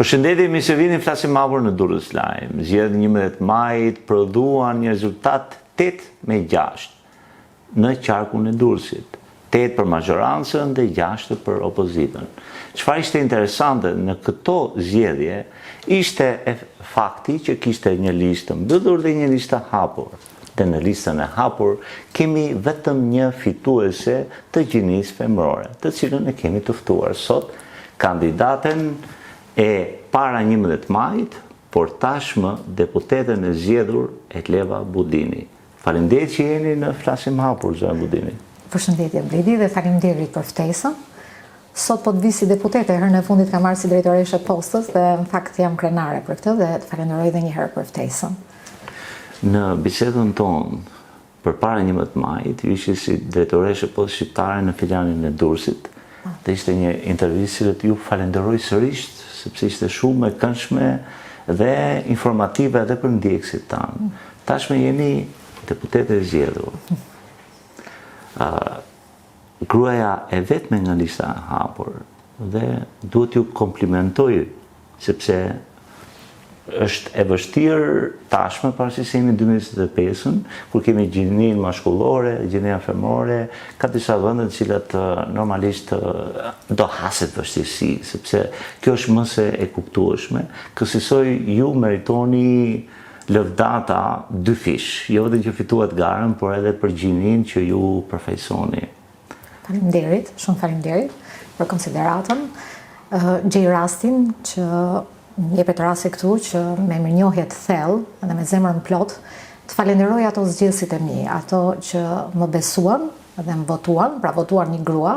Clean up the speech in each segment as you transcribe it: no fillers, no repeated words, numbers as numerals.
Përshëndetje, mirë se vini, flasim hapur në Durrës Lajm. Zgjedhjet 11 majit prodhuan një rezultat 8-6 në qarkun e Durrësit. 8 për majorancën dhe 6 për opozitën. Çfarë ishte interesante në këto zgjedhje ishte fakti që kishte një listë mbyllur dhe një listë hapur. Dhe në listën e hapur kemi vetëm një fituese të gjinisë femërore, të cilën e kemi të ftuar sot, kandidaten e para 11 majit, por tashmë deputeten e zgjedhur Etleva Budini. Faleminderit që jeni në Flasim Hapur, zëra Budini. Përshëndetje Bledi dhe faleminderit për ftesën. Sot po të vi si deputete, herën e fundit kam marrë si drejtoreshe postës dhe në fakt jam krenare për këtë dhe të falenderoj edhe një herë për ftesën. Në bisedën tonë përpara 11 majit, ju ishi si drejtoreshe postës shqiptare në filialin e Durrësit. Dhe ishte një intervistë që ju falenderoj sërish, sepse ishte shumë e këndshme dhe informative edhe për ndjekësit tanë. Tashme jeni deputete e zgjedhur. Gruaja e vetme nga lista e hapur dhe duhet ju komplimentoj sepse është e vështirë tashme pavarësisht se jemi 2025-ën, kur kemi gjininë mashkullore, gjininë femore, ka disa vende të cilat normalisht do haset vështirësi, sepse kjo është më se e kuptueshme. Kësaj ju meritoni lëvdata dy fish, jo vetëm që fituat garën, por edhe për gjininë që ju përfaqësoni. Faleminderit, shumë faleminderit për konsideratën. Gjej rastin që jepet rasti këtu që me mirënjohje të thellë dhe me zemrën plot të falenderoj ato zgjedhësit e mi, ato që më besuan dhe më votuan, pra votuar një grua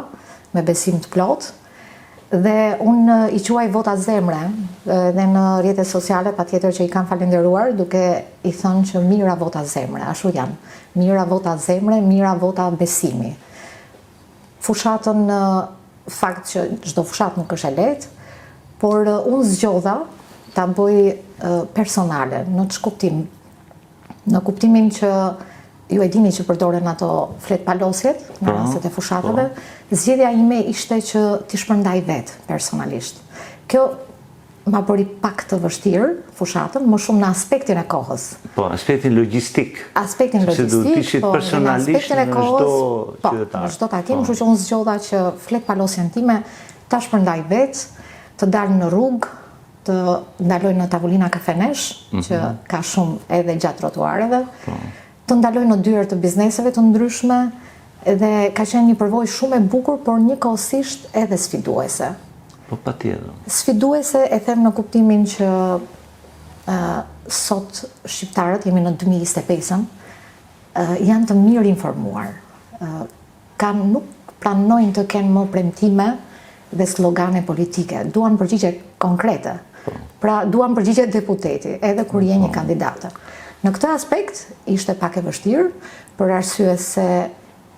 me besim të plot dhe unë i quaj vota zemre dhe në rrjetet sociale patjetër që i kam falenderuar duke i thënë që mira vota zemre, ashtu janë. Mira vota zemre, mira vota besimi. Fushatën fakt që çdo fushat nuk është e lehtë, por unë zgjodha ta bëj personale, në ç'është kuptim? Në kuptimin që ju e dini që përdoren ato fletpalosjet në rastet e fushatave, zgjedhja ime ishte që t'i shpërndaj vetë personalisht. Kjo ma bëri pak të vështirë fushatën, më shumë në aspektin e kohës. Po, aspektin logjistik. Aspektin logjistik, po, në aspektin e kohës, po, në çdo takim, kështu që unë zgjodha që fletpalosjen time ta shpërndaj vetë, të dalë në rrugë, të ndaloj në tavolina kafenesh, që ka shumë edhe gjatë trotuareve, të ndaloj në dyert të bizneseve të ndryshme, dhe ka qenë një përvojë shumë e bukur, por njëkohësisht edhe sfiduese. Po patjetër. Sfiduese e them në kuptimin që sot shqiptarët, jemi në 2025-ën, janë të mirë informuar. Nuk pranojnë të kenë më premtime dhe slogane politike, duan përgjigje konkrete. Pra duan përgjigje deputeti, edhe kur je një kandidate. Në këtë aspekt ishte pak e vështirë, për arsye se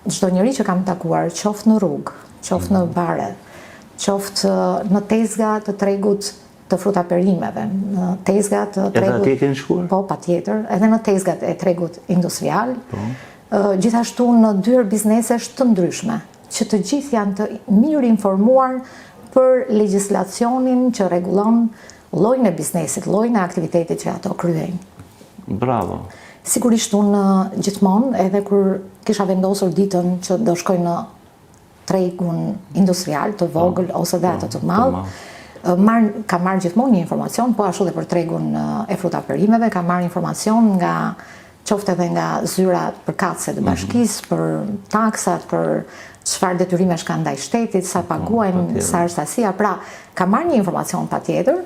çdo njeri që kam takuar, qoftë në rrugë, qoftë në bare, qoftë në tezga të tregut të fruta perimeve, në tezga të tregut... Edhe atje keni shkuar? Po, patjetër, edhe në tezgat e tregut industrial, gjithashtu në dyert biznesesh të ndryshme, që të gjithë janë të mirë informuar për legjislacionin që rregullon llojin e biznesit, llojin e aktivitetit që ato kryejnë. Bravo. Sigurisht unë gjithmonë, edhe kur kisha vendosur ditën që do shkoj në tregun industrial të vogël ose dhe atë të madh, kam marrë gjithmonë një informacion, po ashtu dhe për tregun e fruta perimeve, kam marrë informacion nga qoftë edhe nga zyrat përkatëse të bashkisë, për taksat, për çfarë detyrimesh kanë ndaj shtetit, sa paguajnë, sa është sasia. Pra, ka marrë një informacion patjetër,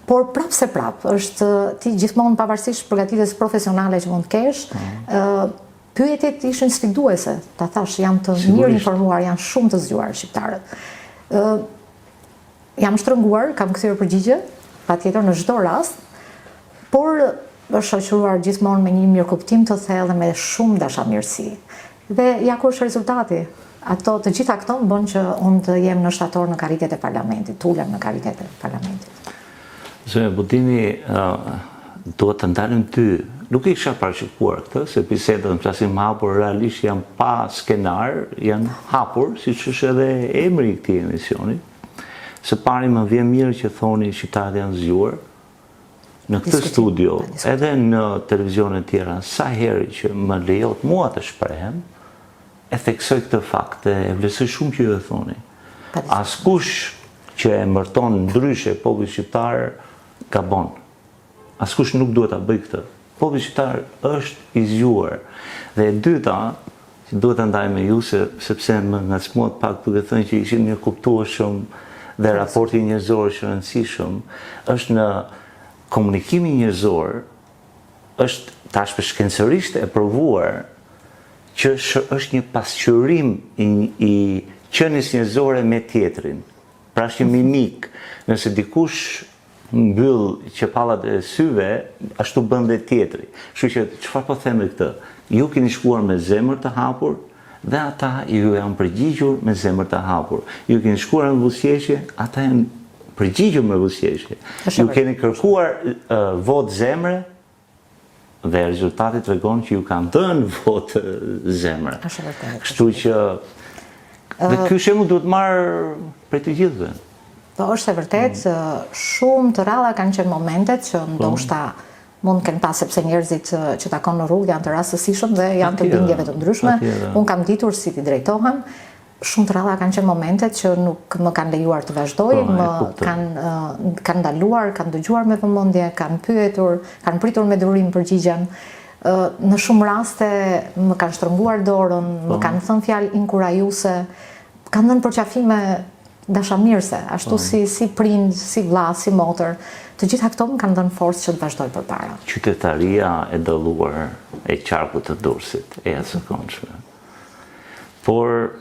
por prapë se prapë, është ti gjithmonë pavarësisht përgatitjes profesionale që mund të kesh, pyetjet ishin sfiduese. Ta thash, janë të mirë informuar, janë shumë të zgjuar shqiptarët. Jam shtrënguar, kam kthyer përgjigje, patjetër në çdo rast, por është shoqëruar gjithmonë me një mirëkuptim të thellë dhe me shumë dashamirësi. Dhe ja ku është rezultati. Të gjitha këto më bën që unë të jem në shtator në karriget e parlamentit, të ulem në karriget e parlamentit. Zëra Budini, duhet të ndalim ty. Nuk i kisha parashikuar këtë, se bisedat në Flasim Hapur realisht janë pa skenar, janë hapur, siç është edhe emri i këtij emisioni. Së pari më vjen mirë që thoni shqiptarët janë zgjuar. Në këtë studio, edhe në televizionet tjera, sa herë që më lejohet mua të shprehem, e theksoj këtë fakt, e vlerësoj shumë që ju e thoni. Askush që e mërton ndryshe populli shqiptar gabon. Askush nuk duhet ta bëj këtë. Populli shqiptar është i zgjuar. Dhe e dyta, që duhet ta ndaj me ju sepse më ngacmuat pak duke thënë që ishin mirë kuptueshëm dhe raporti njerëzor është rëndësishëm, është në komunikimi njerëzor, është tash për shkencërisht e provuar që është një pasqyrim i qenies njerëzore me tjetrin. Pra është një mimik. Nëse dikush mbyll qepallat e syve, ashtu bën dhe tjetri. Kështu që çfarë po them me këtë? Ju keni shkuar me zemër të hapur dhe ata ju janë përgjigjur me zemër të hapur. Ju keni shkuar me buzëqeshje, ata janë përgjigjur me buzëqeshje. Ju keni kërkuar votë zemre dhe rezultati tregon që ju kanë dhënë votë zemre. Kështu që dhe ky shembull duhet marr prej të gjithëve. Po është e vërtet, shumë të rralla kanë qenë momentet që ndoshta mund të kenë pas sepse njerëzit që takon në rrugë janë të rastësishëm dhe janë të bindjeve të ndryshme. Unë kam ditur si t'i drejtohen. Shumë të rralla kanë qenë momentet që nuk më kanë lejuar të vazhdoj, më kanë ndaluar, kanë dëgjuar me vëmendje, kanë pyetur, kanë pritur me durim përgjigjen. Në shumë raste më kanë shtrënguar dorën, më kanë thënë fjalë inkurajuese, kanë dhënë përqafime dashamirëse, ashtu si prind, si vlla, si motër. Të gjitha këto më kanë dhënë forcë që të vazhdoj përpara. Qytetaria e dëlluar e qarkut të Durrësit, e jashtëzakonshme. Por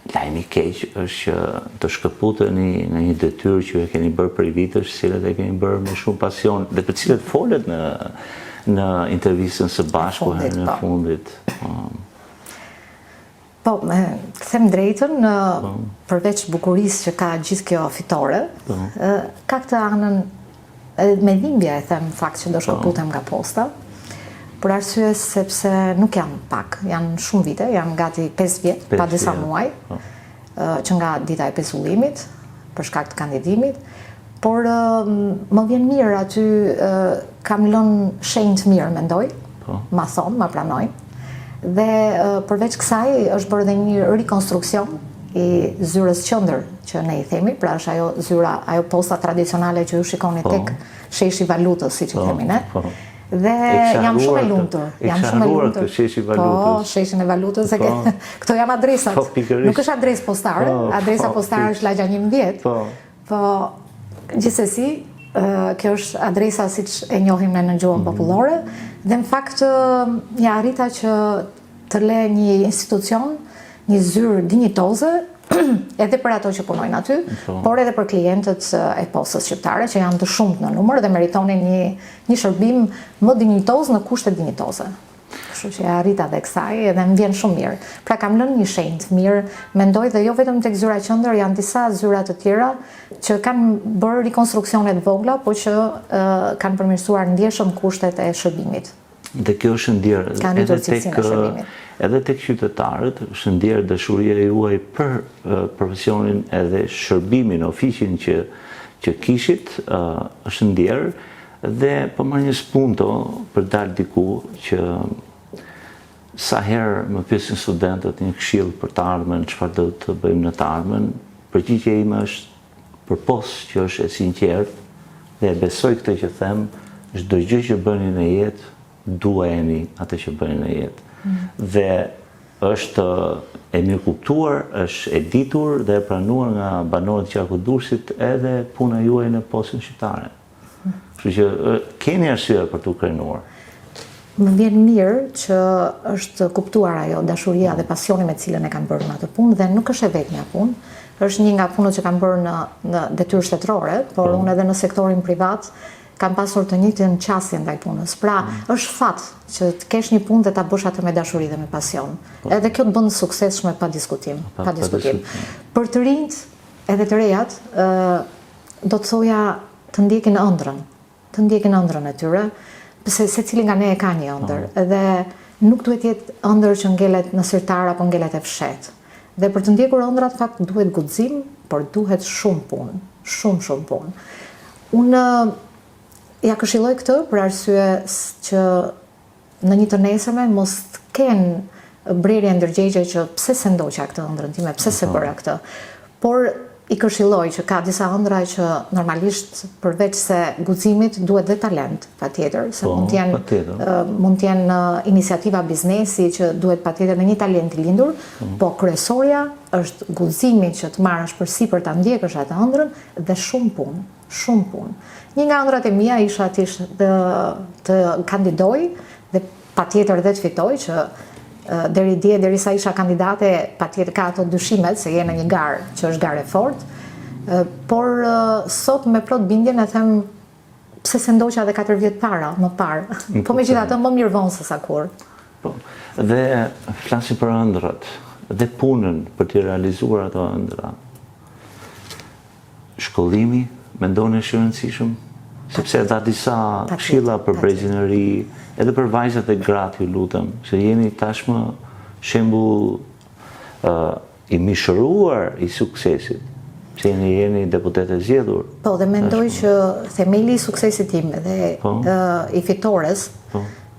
lajmi i keq është që të shkëputeni në një detyrë që e keni bërë prej vitësh, cilët e keni bërë me shumë pasion dhe për cilët folet në intervistën së bashku herën e fundit. Po, të them drejtën, përveç bukurisë që ka gjithë kjo fitore, ka këtë anën me dhimbje e them fakt që do shkëputem nga posta, për arsye sepse nuk janë pak, janë shumë vite, janë gati 5 vjet, pa disa muaj, që nga dita e pezullimit, për shkak të kandidimit, por më vjen mirë aty, kam lënë shenjë të mirë, mendoj, ma thonë, ma pranojnë, dhe përveç kësaj është bërë dhe një rikonstruksion i zyrës qendër që ne i themi, pra është ajo zyra, ajo posta tradicionale që ju shikoni tek sheshi valutës, siç i themi ne. Dhe jam shumë e lumtur. Jam shumë e lumtur. Po, sheshin e valutës, këto janë adresat. Nuk është adresë postare, adresa postare është Lagja 11. Po, gjithsesi, kjo është adresa siç e njohim ne në gjuhën popullore, dhe në fakt ja arrita që të le një institucion, një zyrë dinjitoze, edhe për ato që punojnë aty, por edhe për klientët e postës shqiptare, që janë të shumtë në numër dhe meritonin një shërbim më dinjitoz në kushte dinjitoze. Kështu që arrita dhe kësaj edhe më vjen shumë mirë. Pra kam lënë një shenjë të mirë, mendoj, dhe jo vetëm tek zyra qendër, janë disa zyra të tjera që kanë bërë rikonstruksione të vogla, po që kanë përmirësuar ndjeshëm kushtet e shërbimit. Dhe kjo është ndjerë edhe tek qytetarët, është ndjerë dashuria juaj për profesionin edhe shërbimin, ofiqin që kishit, është ndjerë, dhe po marr një spunto për dalë diku që sa herë më pyesin studentët një këshill për të ardhmen, çfarë do të bëjmë në të ardhmen, përgjigjja ime është përpos që është e sinqertë dhe besoj këtë që them, çdo gjë që bëni në jetë, duajeni atë që bëni në jetë. Dhe është e mirë kuptuar, është e ditur dhe e pranuar nga banorët e qarkut Durrësit edhe puna juaj në postën shqiptare. Kështu që keni arsye për t'u krenuar. Më vjen mirë që është kuptuar ajo dashuria dhe pasioni me cilën e kam bërë në atë punë, dhe nuk është e vetmja punë. Është një nga punët që kam bërë në detyrë shtetërore, por unë edhe në sektorin privat kam pasur të njëjtën qasje ndaj punës. Pra, është fat që të kesh një punë dhe ta bësh atë me dashuri dhe me pasion. Edhe kjo të bën suksesshme pa diskutim, pa diskutim. Për të rinjt edhe të rejat, do të thoja të ndjekin ëndrrën e tyre, pse secili nga ne e ka një ëndër, edhe nuk duhet jetë ëndër që ngelet në sirtar apo ngelet e fshet. Dhe për të ndjekur ëndrat, fakt duhet guxim, por duhet shumë punë, shumë punë. Unë ja këshilloj këtë për arsye që në një të nesërme mos të kenë brerje ndërgjegje që pse se ndoqa këtë ëndrën time, pse se bëra këtë. Por i këshilloj që ka disa ëndra që normalisht përveç se guximit duhet dhe talent, patjetër, se mund të jenë iniciativa biznesi që duhet patjetër në një talent i lindur, po kryesorja është guximi që të marrësh përsipër ta ndjekësh atë ëndrën dhe shumë punë. Një nga ëndrat e mia isha të kandidoj dhe patjetër dhe të fitoj që deri dje, derisa isha kandidate, patjetër ka ato dyshimet se je në një garë që është garë e fortë, por sot me plot bindjen e them pse se ndoqa edhe 4 vjet më parë. Po megjithatë më mirë vonë se sa kur. Po. Dhe flasim për ëndrat dhe punën për të realizuar ato ëndra. Shkollimi mendon është i rëndësishëm, sepse dha disa këshilla për brezin e ri, edhe për vajzat e gratë, ju lutem, se jeni tashmë shembull i mishëruar i suksesit, se jeni deputet e zgjedhur. Po, dhe mendoj që themeli i suksesit tim dhe i fitores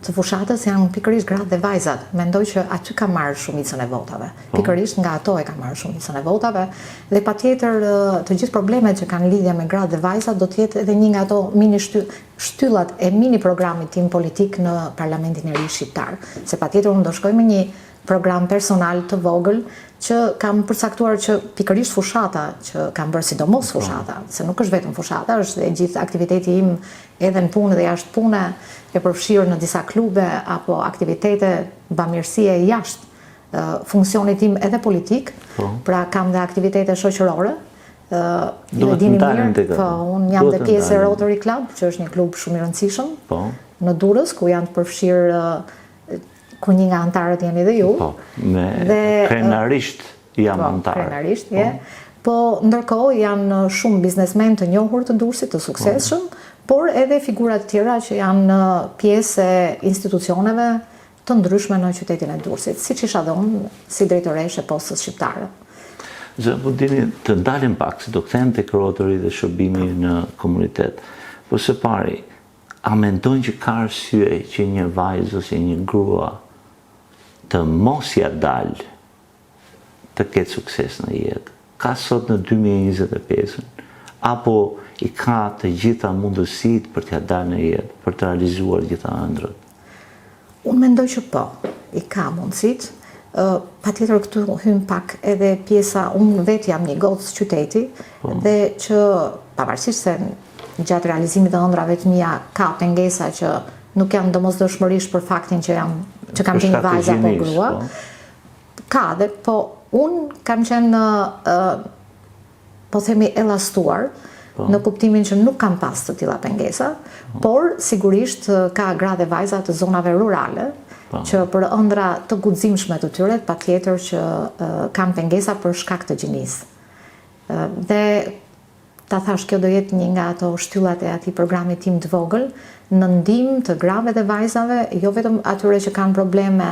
të fushatës janë pikërisht gratë dhe vajzat. Mendoj që aty ka marrë shumicën e votave. Pikërisht nga ato e ka marrë shumicën e votave. Dhe patjetër të gjithë problemet që kanë lidhje me gratë dhe vajzat do të jetë edhe një nga ato mini shtyllat e mini programit tim politik në Parlamentin e Ri Shqiptar. Se patjetër unë do shkoj me një program personal të vogël që kam përcaktuar që pikërisht fushata që kam bërë sidomos fushata, se nuk është vetëm fushata, është dhe gjithë aktiviteti im edhe në punë dhe jashtë pune, e përfshirë në disa klube apo aktivitete bamirësie jashtë funksionit tim edhe politik, pra kam dhe aktivitete shoqërore. Duhet të ndalem të këtë. Unë jam dhe pjesë e Rotary Club, që është një klub shumë i rëndësishëm, në Durrës, ku janë të përfshirë ku një nga antarët jeni dhe ju. Krenarisht jam antarë. Krenarisht, po ndërkohë janë shumë biznesmen të njohur të Durrësit, të suksesshëm, por edhe figurat tjera që janë pjesë e institucioneve të ndryshme në qytetin e Durrësit, siç isha dhe unë si drejtoreshe e postës shqiptare. Zë Budini, të ndalim pak, se do kthehen tek Rotary dhe shërbimi në komunitet. Po së pari, a mendojnë që ka arsye që një vajzë ose një grua të mos ja dalë të ketë sukses në jetë? Ka sot në 2025, apo i ka të gjitha mundësitë për t'ja dalë në jetë, për të realizuar gjitha ëndrat? Unë mendoj që po, i ka mundësitë. Patjetër këtu hyn pak edhe pjesa, unë vetë jam një gocë qyteti, dhe që pavarësisht se gjatë realizimit të ëndrave të mia ka pengesa që nuk janë domosdoshmërisht për faktin që kam qenë vajzë apo grua. Ka dhe, po unë kam qenë po themi elastuar, në kuptimin që nuk kam pas të tilla pengesa, por sigurisht ka gra dhe vajza të zonave rurale, që për ëndra të guximshme të tyre, patjetër që kanë pengesa për shkak të gjinisë. Dhe ta thash, kjo do jetë një nga ato shtyllat e atij programit tim të vogël, në ndihmë të grave dhe vajzave, jo vetëm atyre që kanë probleme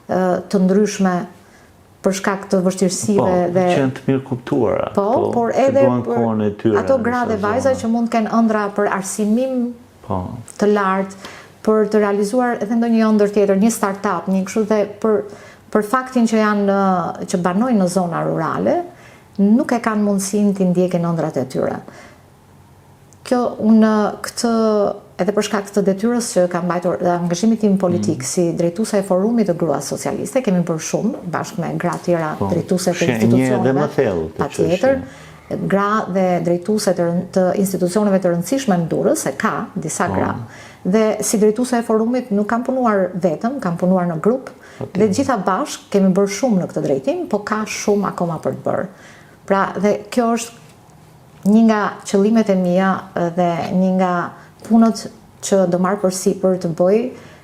të ndryshme për shkak të vështirësive dhe që janë të mirë kuptuara. Por edhe për ato gra dhe vajza që mund të kenë ëndra për arsimim të lartë, për të realizuar edhe ndonjë ëndër tjetër, një startup, një kështu, dhe për faktin që banojnë në zona rurale, nuk e kanë mundësinë të ndjekin ëndrat e tyre. Kjo unë këtë edhe për shkak të detyrës që kam mbajtur dhe angazhimit tim politik si drejtuese e Forumit të Gruas Socialiste, kemi bërë shumë bashkë me gra të tjera drejtuese të institucioneve, patjetër, gra dhe drejtuese të institucioneve të rëndësishme në Durrës, se ka disa gra. Dhe si drejtuese e Forumit nuk kam punuar vetëm, kam punuar në grup, dhe gjitha bashkë kemi bërë shumë në këtë drejtim, po ka shumë akoma për të bërë. Pra, dhe kjo është një nga qëllimet e mia dhe një nga punët që do marr përsipër të bëj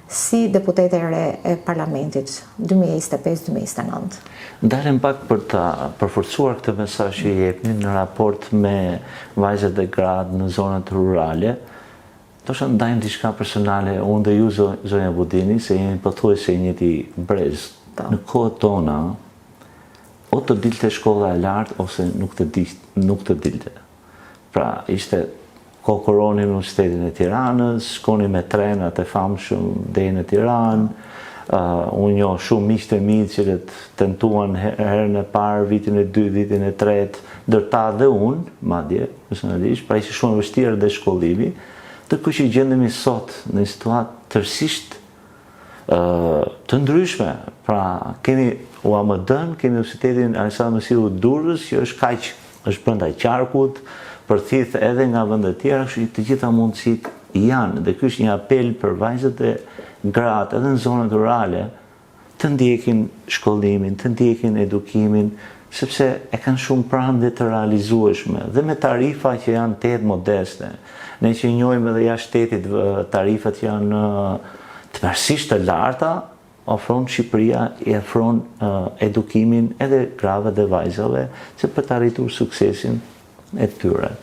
si deputete e re e Parlamentit 2025-2029. Ndalem pak për ta përforcuar këtë mesazh që jepni në raport me vajzat dhe gratë në zonat rurale. Ndoshta ndajmë diçka personale, unë dhe ju zonja Budini, se jemi pothuajse njëti brez. Në kohët tona, o të dilte shkolla e lartë ose nuk të dilte. Pra ishte kokoronin në Universitetin e Tiranës, shkoni me trenat e famshëm deri në Tiranë. Unë njoh shumë miqtë e mi që tentuan herën e parë, vitin e 2, vitin e 3, ndërta dhe unë, madje, personalisht, pra ishte shumë e vështirë dhe shkollimi, ndërkohë që gjendemi sot në një situatë tërësisht të ndryshme. Pra kemi UAMD-n, kemi Universitetin Aleksandër Mesiu Durrës, që është brenda qarkut, përthith edhe nga vende të tjera, kështu që të gjitha mundësit janë, dhe ky është një apel për vajzat e gratë edhe në zonët rurale të ndjekin shkollimin, të ndjekin edukimin, sepse e kanë shumë pranë dhe të realizueshme, dhe me tarifa që janë të modeste. Ne që njohim edhe jashtë shtetit tarifat që janë të mërsisht të larta, ofron Shqipëria i ofron edukimin edhe grave dhe vajzave, që për të arritur suksesin e tyre.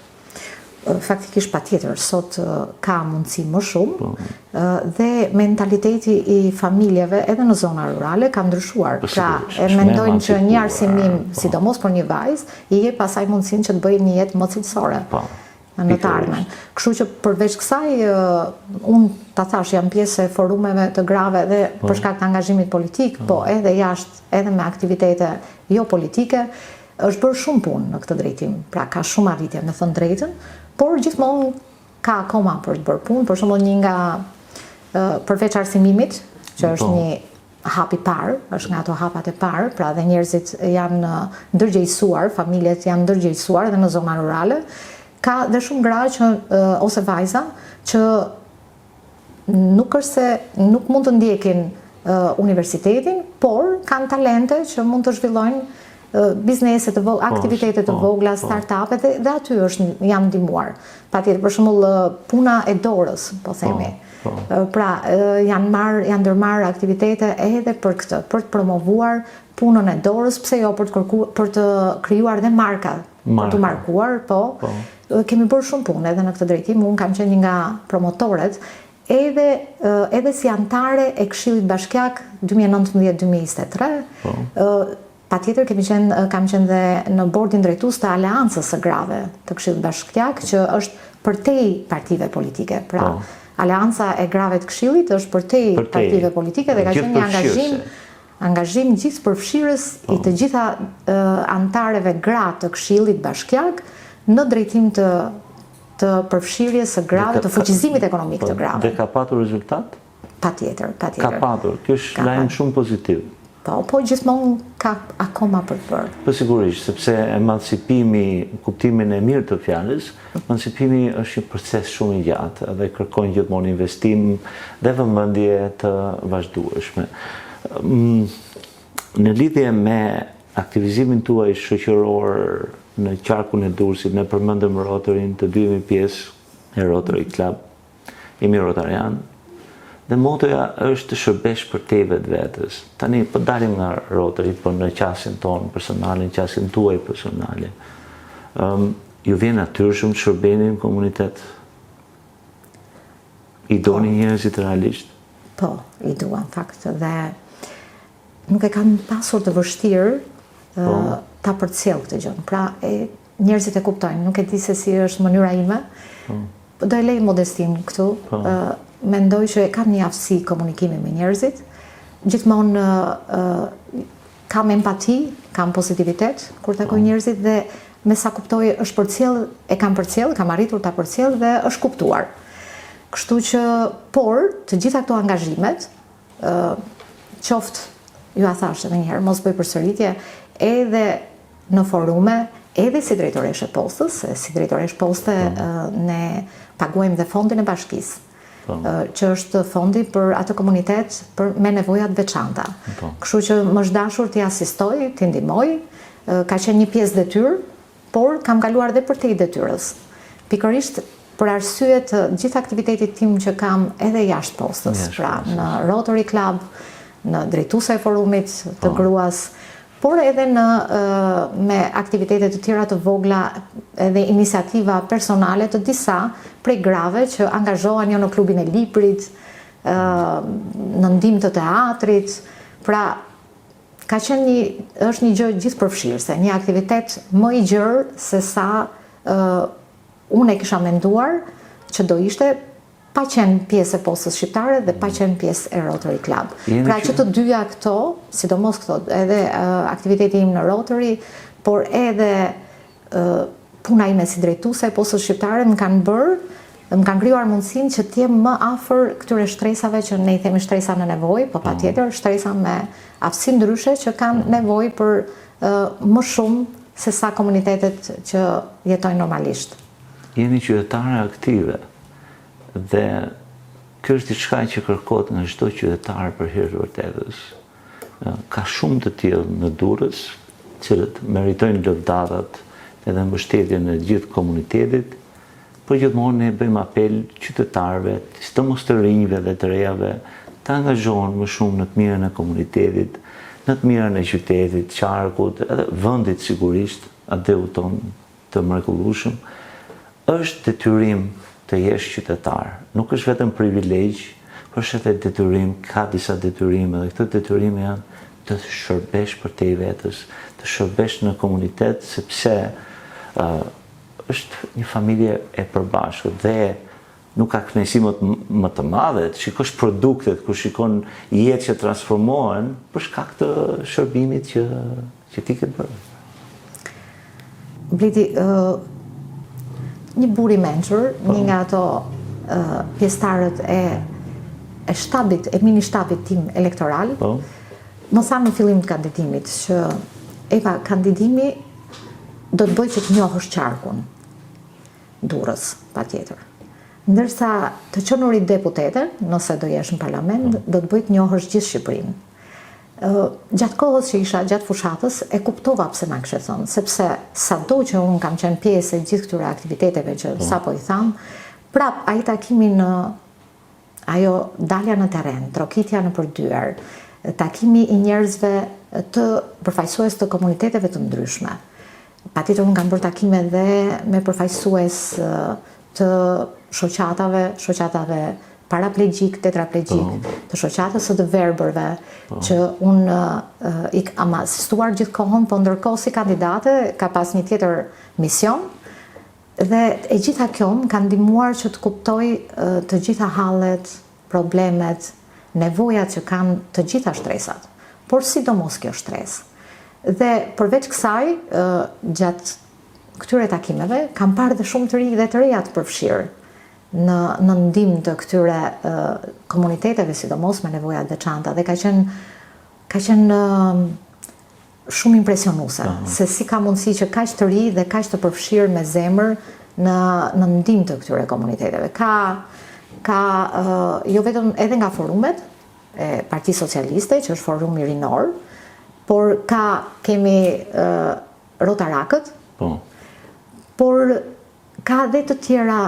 Faktikisht patjetër, sot ka mundësi më shumë dhe mentaliteti i familjeve edhe në zona rurale ka ndryshuar. Pra, e mendojnë që një arsimim, sidomos për një vajzë, i jep pasaj mundësinë që të bëjë një jetë më cilësore në të ardhmen. Kështu që përveç kësaj, unë ta thash jam pjesë e forumeve të grave dhe për shkak të angazhimit politik, po edhe jashtë, edhe me aktivitete jo politike, është bërë shumë punë në këtë drejtim. Pra ka shumë arritje, me thënë drejtën, por gjithmonë ka akoma për të bërë punë, për shembull një nga përveç arsimimit, që është një hap i parë, është nga ato hapat e parë, pra dhe njerëzit janë ndërgjegjësuar, familjet janë ndërgjegjësuar edhe në zona rurale, ka dhe shumë gra që ose vajza që nuk është se nuk mund të ndjekin universitetin, por kanë talente që mund të zhvillojnë biznese të vogla, aktivitete të vogla, startupe dhe aty janë ndihmuar. Patjetër, për shembull puna e dorës, po themi. Pra janë ndërmarrë aktivitete edhe për këtë, për të promovuar punën e dorës, pse jo për të krijuar dhe marka, për të markuar, po. Kemi bërë shumë punë edhe në këtë drejtim, unë kam qenë një nga promotoret, edhe si antare e Këshillit Bashkiak 2019-2023. Patjetër kam qenë dhe në bordin drejtues të Aleancës së grave të Këshillit Bashkiak, që është përtej partive politike. Pra, Aleanca e grave të Këshillit është përtej partive politike dhe ka qenë një angazhim gjithëpërfshirës i të gjitha antareve gra të Këshillit Bashkiak në drejtim të përfshirjes së grave, të fuqizimit ekonomik të grave. Dhe ka patur rezultat? Patjetër. Ka patur, kjo është lajm shumë pozitiv. Po gjithmonë ka akoma për të bërë. Po sigurisht, sepse emancipimi, kuptimin e mirë të fjalës, emancipimi është një proces shumë i gjatë dhe kërkon gjithmonë investim dhe vëmendje të vazhdueshme. Në lidhje me aktivizimin tuaj shoqëror në qarkun e Durrësit, ne përmendëm Rotarin, të dy jemi pjesë e Rotary Club, jemi rotarian. Dhe motoja është të shërbesh për te vetës. Tani, po dalim nga Rotary, po në qasjen tonë personale, në qasjen tuaj personale. Ju vjen natyrshëm të shërbeni në komunitet? I doni njerëzit realisht? Po, i dua, në fakt. Dhe nuk e kam pasur të vështirë ta përcjell këtë gjë. Pra, njerëzit e kuptojnë, nuk e di se si është mënyra ime. Do e lej modestin këtu. Mendoj që kam një aftësi komunikimi me njerëzit, gjithmonë kam empati, kam pozitivitet kur takoj njerëzit dhe me sa kuptoj është përcjell, kam arritur ta përcjell dhe është kuptuar. Kështu që, por, të gjitha këto angazhimet, qoftë, ju a thash edhe njëherë, mos bëj përsëritje, edhe në forume, edhe si drejtoreshe postës, si drejtoreshe poste ne paguajmë dhe fondin e bashkisë, që është fondi për atë komunitet me nevojat veçanta. Kështu që më është dashur t'i asistoj, t'i ndihmoj, ka qenë një pjesë detyrë, por kam kaluar dhe për te i detyrës. Pikërisht për arsye të gjithë aktivitetit tim që kam edhe jashtë postës, pra në Rotary Club, në drejtuese e forumit të gruas, por edhe me aktivitetet të tjera të vogla edhe iniciativa personale të disa prej grave që angazhohen jo në klubin e librit, në ndihmë të teatrit, pra është një gjë gjithëpërfshirëse, një aktivitet më i gjerë se sa unë e kisha menduar që do ishte pa qenë pjesë e postës shqiptare dhe pa qenë pjesë e Rotary Club. Pra që të dyja këto, sidomos këto, edhe aktiviteti im në Rotary, por edhe puna ime si drejtuese e postës shqiptare më kanë krijuar mundësinë që të jem më afër këtyre shtresave që ne i themi shtresa në nevojë, po patjetër shtresa me aftësi ndryshe që kanë nevojë për më shumë se sa komunitetet që jetojnë normalisht. Jeni qytetare aktive dhe kjo është diçka që kërkohet nga çdo qytetar për hir të vërtetës. Ka shumë të tillë në Durrës, cilët meritojnë lëvdatat edhe mbështetjen e gjithë komunitetit, por gjithmonë ne bëjmë apel qytetarëve, sidomos të rinjve dhe të rejave, të angazhohen më shumë në të mirën e komunitetit, në të mirën e qytetit, qarkut, edhe vendit sigurisht, adeu ton të mrekullueshëm. Është detyrim të jesh qytetar. Nuk është vetëm privilegj, por është edhe detyrim, ka disa detyrime dhe këto detyrime janë të shërbesh për te i vetës, të shërbesh në komunitet, sepse është një familje e përbashkët dhe nuk ka kënaqësi më të madhe, të shikosh produktet, kur shikon jetë që transformohen për shkak të shërbimit që ti ke bërë. Bliti, një buri mençur, një nga ato pjesëtarët e shtabit, e mini shtabit tim elektoral, më thanë në fillim të kandidimit që Eva, kandidimi do të bëjë që të njohësh qarkun Durrës, patjetër. Ndërsa të qenurit deputete, nëse do jesh në parlament, do të bëjë të njohësh gjithë Shqipërinë. Gjatë kohës që isha gjatë fushatës, e kuptova pse na kishte thënë, sepse sado që unë kam qenë pjesë e gjithë këtyre aktiviteteve që sapo i tham, prap ai takimi në ajo dalja në terren, trokitja në përdyer, takimi i njerëzve të përfaqësues të komuniteteve të ndryshme. Patjetër unë kam bërë takime dhe me përfaqësues të shoqatave paraplegjik, tetraplegjik, të shoqatës së të verbërve, që unë i kam asistuar gjithkohën, po ndërkohë si kandidate ka pas një tjetër mision, dhe e gjitha kjo më ka ndihmuar që të kuptoj të gjitha hallet, problemet, nevojat që kanë të gjitha shtresat, por sidomos kjo shtresë. Dhe përveç kësaj, gjatë këtyre takimeve, kam parë dhe shumë të rinj dhe të reja të përfshirë në ndihmë të këtyre komuniteteve, sidomos me nevoja të veçanta, dhe ka qenë shumë impresionuese, se si ka mundësi që kaq të ri dhe kaq të përfshirë me zemër në ndihmë të këtyre komuniteteve. Ka jo vetëm edhe nga forumet e Partisë Socialiste, që është forumi rinor, por kemi rotarakët, por ka dhe të tjera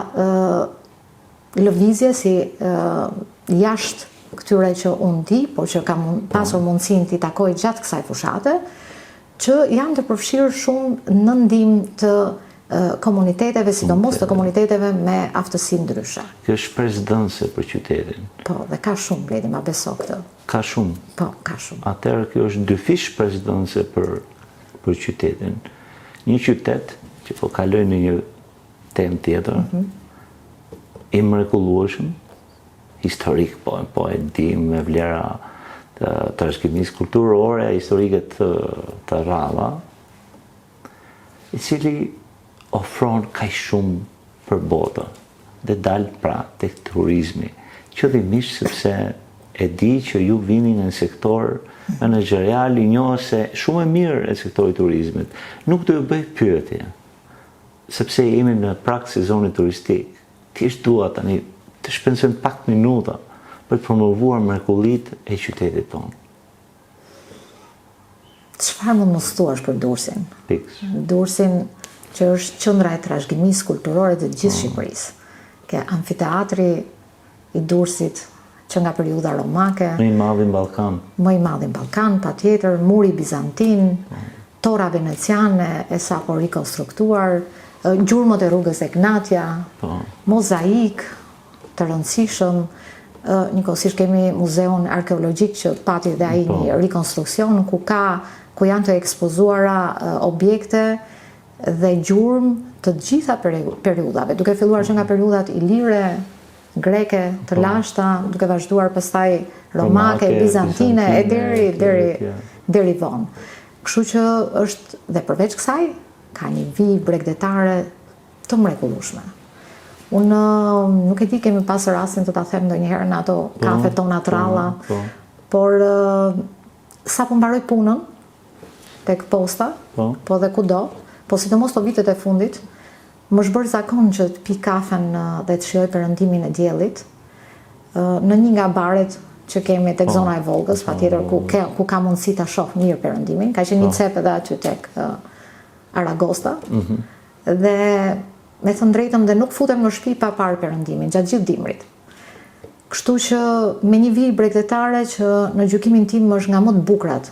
lëvizje si jashtë këtyre që unë di, por që kam pasur mundësinë t'i takoj gjatë kësaj fushate, që janë të përfshirë shumë në ndihmë të komuniteteve, sidomos të komuniteteve me aftësi ndryshe. Kjo është shpresdhënëse për qytetin. Po, dhe ka shumë, Bledi, ma beso këtë. Ka shumë? Po, ka shumë. Atëherë kjo është dyfish shpresdhënëse për qytetin. Një qytet, që po kaloj në një temë tjetër, i mrekullueshëm, historik, po e dim me vlera të trashëgimisë kulturore, historike të rralla, i cili ofron kaq shumë për botën dhe dalë pra tek turizmi, qëllimisht sepse e di që ju vini në sektor menaxherial i njohëse shumë e mirë e sektorit turizmit. Nuk do ju bëj pyetje, sepse jemi në prag sezonit turistik. Thjesht dua tani të shpenzojm pak minuta për të promovuar mrekullitë e qytetit tonë. Çfarë mund mos thuash për Durrësin? Durrësin që është qendra e trashëgimisë kulturore të gjithë Shqipërisë. Ke amfiteatri i Durrësit që nga periudha romake. Më i madh në Ballkan. Më i madh në Ballkan, patjetër, muri bizantin, tora veneciane e sapo rikonstruktuar, gjurmët e rrugës Egnatia, mozaik të rëndësishëm, njëkohësisht kemi muzeun arkeologjik që pati dhe ai një rekonstruksion ku janë të ekspozuara objekte dhe gjurmë të gjitha periudhave, duke filluar që nga periudhat ilire, greke, të lashta, duke vazhduar pastaj romake, bizantine e deri vonë. Kështu që është dhe përveç kësaj ka një vijë bregdetare të mrekullueshme. Unë nuk e di, kemi pasur rastin të ta them ndonjëherë në ato kafe tona të ralla, por sa po mbaroj punën tek posta, po dhe kudo, po sidomos të vitet e fundit, më është bërë zakon që të pi kafen dhe të shijoj perëndimin e diellit në një nga baret që kemi tek zona e Volgës, patjetër ku ka mundësi ta shoh mirë perëndimin, ka qenë një cep edhe aty tek Aragosta. Dhe me thënë drejtën dhe nuk futem në shtëpi pa parë perëndimin gjatë gjithë dimrit. Kështu që me një vijë bregdetare që në gjykimin tim është nga më të bukurat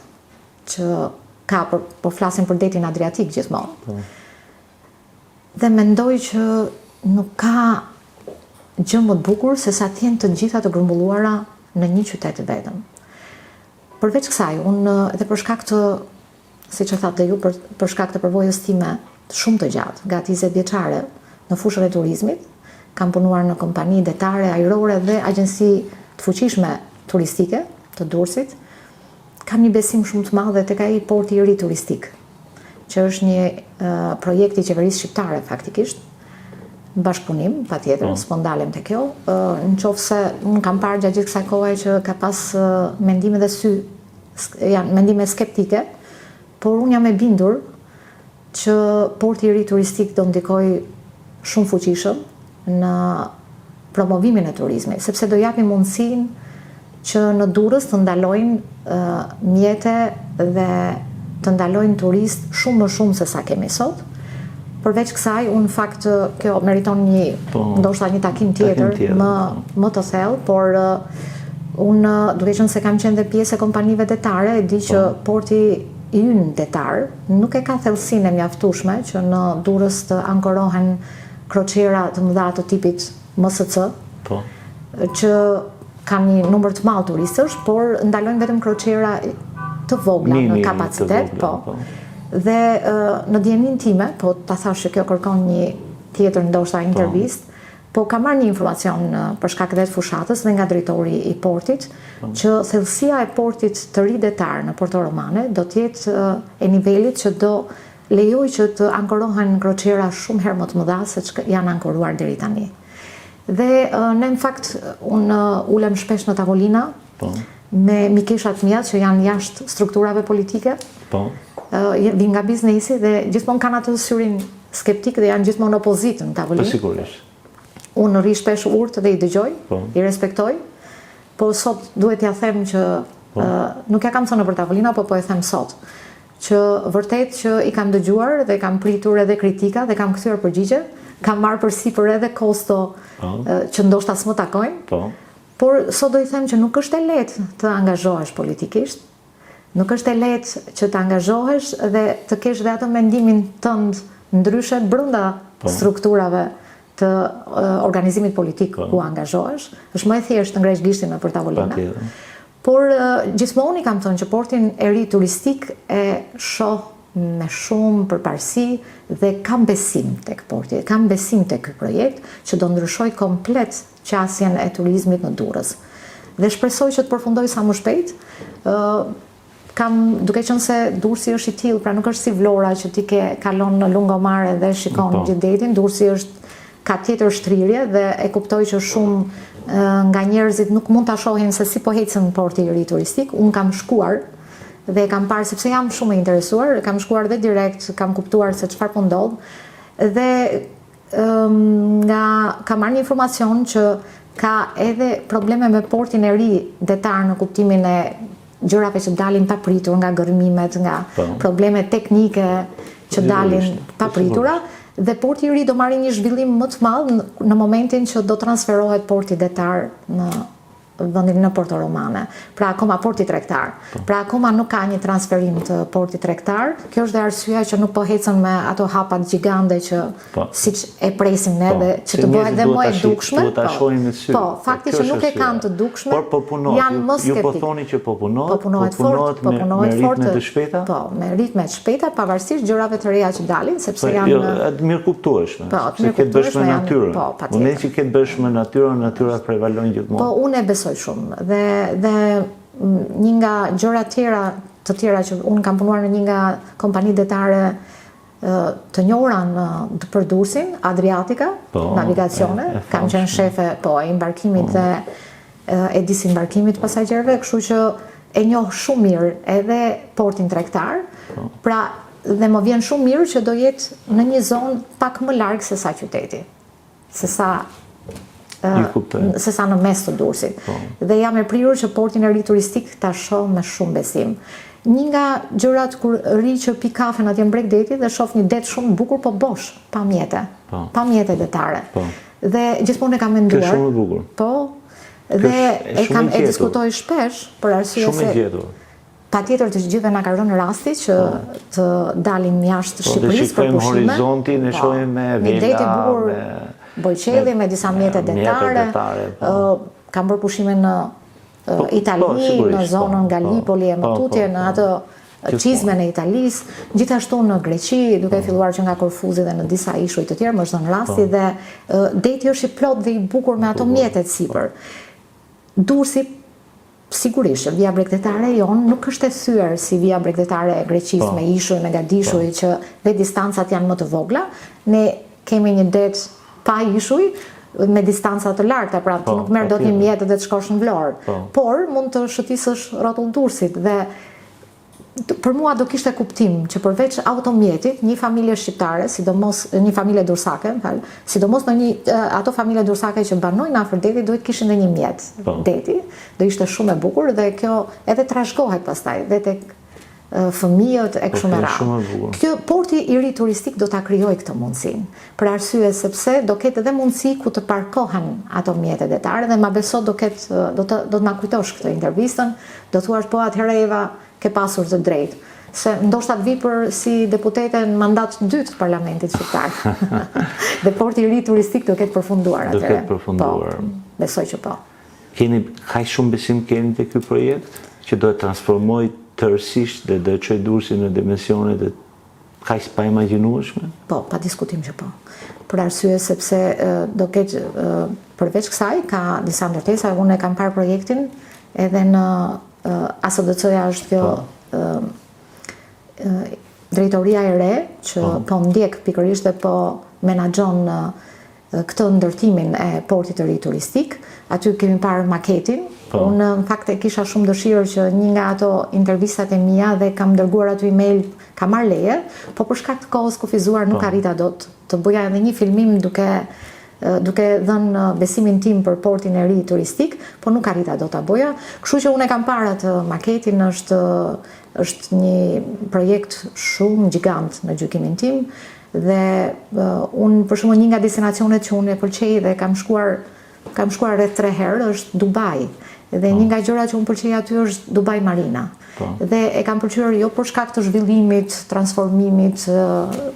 që ka, po flasim për detin Adriatik gjithmonë. Dhe mendoj që nuk ka gjë më të bukur se sa të jenë të gjitha të grumbulluara në një qytet vetëm. Përveç kësaj, unë edhe për shkak të, siç e thatë dhe ju, për shkak të përvojës time shumë të gjatë, gati 20 vjeçare në fushën e turizmit, kam punuar në kompani detare, ajrore dhe agjenci të fuqishme turistike të Durrësit. Kam një besim shumë të madh tek ai porti i ri turistik, që është një projekt i qeverisë shqiptare faktikisht, bashkëpunim, patjetër, s'po ndalem te kjo, nëse unë kam parë gjatë gjithë kësaj kohe që ka pas mendime dhe janë mendime skeptike, por unë jam e bindur që porti i ri turistik do ndikoj shumë fuqishëm në promovimin e turizmit, sepse do japi mundësinë që në Durrës të ndalojnë mjete dhe të ndalojnë turist shumë më shumë se sa kemi sot. Përveç kësaj, unë fakt kjo meriton ndoshta një takim tjetër më të thellë, por unë duke qenë se kam qenë dhe pjesë e kompanive detare, e di që porti i ynë detar nuk e ka thellësinë e mjaftueshme që në Durrës të ankorohen kroçera të mëdha të tipit MSC, që kanë një numër të madh turistësh, por ndalojnë vetëm kroçera të vogla në kapacitet, Dhe në dijenin time, po ta thash që kjo kërkon një tjetër ndoshta intervistë, po kam marrë një informacion për shkak të fushatës dhe nga drejtori i portit, që thellësia e portit të ri detar në Porto Romane do të jetë e nivelit që do lejoj që të ankorohen kroçera shumë herë më të mëdha se që janë ankoruar deri tani. Dhe në fakt unë ulem shpesh në tavolina me mikeshat mia që janë jashtë strukturave politike. Vin nga biznesi dhe gjithmonë kanë atë syrin skeptik dhe janë gjithmonë opozitë në tavolinë. Sigurisht. Unë rri shpesh urt dhe i dëgjoj, i respektoj, po sot duhet t'ja them që nuk ja kam thënë për tavolina, po e them sot, që vërtet që i kam dëgjuar dhe kam pritur edhe kritika dhe kam kthyer përgjigje, kam marrë përsipër edhe kosto që ndoshta s'më takojnë, por sot do i them që nuk është e lehtë të angazhohesh politikisht. Nuk është e lehtë që të angazhohesh dhe të kesh dhe atë mendimin tënd ndryshe brenda strukturave të organizimit politik ku angazhohesh. Është më e thjeshtë të ngresh gishtin nëpër tavolina. Por gjithmonë i kam thënë që portin e ri turistik e shoh me shumë përparësi dhe kam besim tek porti, kam besim tek ky projekt që do ndryshoj komplet qasjen e turizmit në Durrës. Dhe shpresoj që të përfundoj sa më shpejt. Duke qenë se Durrësi është i tillë, pra nuk është si Vlora që ti kalon në lungomare dhe shikon gjithë detin. Durrësi ka tjetër shtrirje dhe e kuptoj që shumë nga njerëzit nuk mund ta shohin se si po ecën porti i ri turistik. Unë kam shkuar dhe e kam parë sepse jam shumë e interesuar, kam shkuar dhe direkt, kam kuptuar se çfarë po ndodh. Dhe kam marrë një informacion që ka edhe probleme me portin e ri detar në kuptimin e gjërave që dalin papritur, nga gërmimet, nga probleme teknike që dalin papritura, dhe porti i ri do marrë një zhvillim më të madh në momentin që do transferohet porti detar në vendin në Porto Romane. Pra akoma porti tregtar. Pra akoma nuk ka një transferim të portit tregtar. Kjo është dhe arsyeja që nuk po ecën me ato hapat gjigande që siç e presim ne dhe që të bëhet dhe më e dukshme. Po, fakti që nuk e kanë të dukshme. Por po punohet. Janë më skeptik. Ju po thoni që po punohet. Po punohet fort, po punohet fort. Me ritme të shpejta? Po, me ritme të shpejta pavarësisht gjërave të reja që dalin, sepse janë mirë kuptueshme. Po, se ketë bësh me natyrën. Po, patjetër. Moment që ketë bësh me natyrën, natyra prevalon gjithmonë. Po, unë e besoj shumë dhe një nga gjërat të tjera që unë kam punuar në një nga kompani detare të njohura për Durrësin, Adriatica, navigacione, kam qenë shefe e embarkimit dhe e disembarkimit pasagjerëve, kështu që e njoh shumë mirë edhe portin tregtar. Pra, dhe më vjen shumë mirë që do jetë në një zonë pak më larg se sa qyteti. Se sa në mes të Durrësit. Dhe jam e prirur që portin e ri turistik ta shoh me shumë besim. Një nga gjërat kur ri që pi kafen atje në Bregdeti dhe shoh një det shumë bukur, po bosh, pa mjete. Pa mjete detare. Dhe gjithmonë e kam menduar. Kjo shumë e bukur. Po. Dhe e diskutoj shpesh për arsye se shumë e gjetur. Patjetër të gjithëve na ka rënë rasti që të dalim jashtë Shqipërisë për pushime. Shikojmë horizontin, e shohim me vela, Bojqelli me disa mjete detare, kam bërë pushime në Itali, në zonën Gallipoli e Matutje, në atë qizme në Italis, gjithashtu në Greqi, duke filluar që nga Korfuzi dhe në disa ishuj të tjerë, më është në rasti dhe deti është i plot dhe i bukur me ato mjetet sipër. Durrësi, sigurisht, vija bregdetare jonë nuk është e thyer si vija bregdetare e Greqisë me ishuj, me gadishuj, që dhe distancat janë më të vogla. Ne kemi një det pa ishuj, me distanca të larta, pra ti nuk merr dot një mjetë dhe të shkosh në Vlorë. Por mund të shëtisësh rrotull Durrësit dhe për mua do kishte kuptim që përveç automjetit, një familje shqiptare, sidomos një familje dursake, sidomos në ato familje dursake që banojnë afër detit, duhet kishin dhe një mjet deti, do ishte shumë e bukur dhe kjo edhe trashëgohet pastaj dhe tek fëmijët e kështu me radhë. Kjo porti i ri turistik do ta krijojë këtë mundësinë. Për arsye sepse do ketë edhe mundësi ku të parkohen ato mjete detare dhe ma beso do të ma kujtosh këtë intervistën, do thuash po atëherë Eva ke pasur të drejtë. Se ndoshta të vi për si deputete në mandat dytë të parlamentit shqiptar. Dhe porti i ri turistik do ketë përfunduar atëherë. Do ketë përfunduar. Po, besoj që po. Keni kaq shumë besim keni te ky projekt që do të transformojë tërësisht dhe do të çojë Durrësin në dimensione të kaq pa imagjinueshme? Po, pa diskutim që po. Për arsye sepse do ketë përveç kësaj ka disa ndërtesa, unë e kam parë projektin edhe në ASDC-ja është kjo drejtoria e re që po ndjek pikërisht dhe po menaxhon këtë ndërtimin e portit të ri turistik. Aty kemi parë maketin. Unë në fakt e kisha shumë dëshirë që një nga ato intervistat e mia dhe kam dërguar aty email, kam marrë leje, po për shkak të kohës kufizuar nuk arrita dot të bëja edhe një filmim duke dhënë besimin tim për portin e ri turistik, po nuk arrita dot ta bëja. Kështu që unë e kam parë atë maketin, është një projekt shumë gjigant në gjykimin tim dhe unë për shembull një nga destinacionet që unë e pëlqej dhe kam shkuar rreth 3 herë është Dubai. Dhe një nga gjërat që unë pëlqej aty është Dubai Marina. Dhe e kam pëlqyer jo për shkak të zhvillimit, transformimit,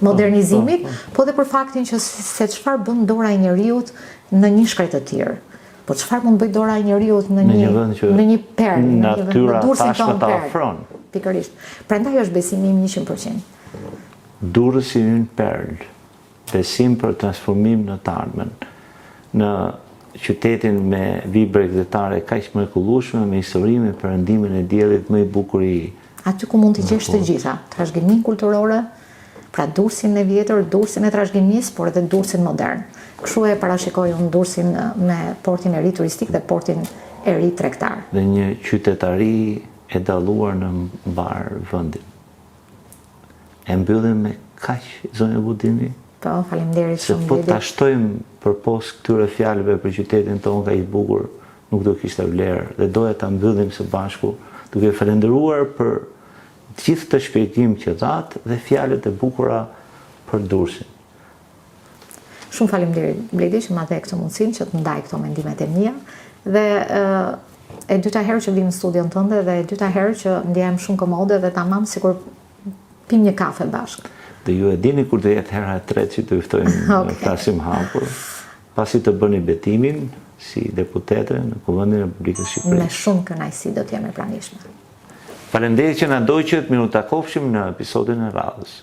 modernizimit, po dhe për faktin që se çfarë bën dora e njeriut në një shkret të tjerë. Po çfarë mund bëj dora e njeriut në një perl, në natyra tashmë ta ofron. Pikërisht. Prandaj është besimi im 100%. Durrësi ynë perl, besim për transformim në të ardhmen, në qytetin me vi bregdetare kaq mrekullueshme, me histori, me perëndimin e diellit më i bukur i. Aty ku mund të gjesh të gjitha, trashëgiminë kulturore, pra Durrësin e vjetër, Durrësin e trashëgimisë, por edhe Durrësin modern. Kështu e parashikoj unë Durrësin me portin e ri turistik dhe portin e ri tregtar. Dhe një qytetari e dalluar në mbar vendin. E mbyllim me kaq zonën e Budimit. Po, faleminderit shumë. Se po ta shtojmë përpos këtyre fjalëve për qytetin tonë kaq i bukur, nuk do kishte vlerë dhe doja ta mbyllim së bashku duke falendëruar për gjithë të shpjegim që dhatë dhe fjalët e bukura për Durrësin. Shumë faleminderit Bledi që ma dhe këtë mundësinë që të ndaj këto mendimet e mia dhe e dyta herë që vim në studion tënde dhe e dyta herë që ndjehem shumë komode dhe tamam sikur pim një kafe bashkë. Dhe ju e dini kur të jetë hera e tretë që të yftojmë në flasim hapur, pasi të bëni betimin si deputete në Kuvendin e Republikës Shqipërisë. Me shumë kënaqësi do të jem e pranishme. Faleminderit që na ndoqët, miru ta kofshim në episodin e radhës.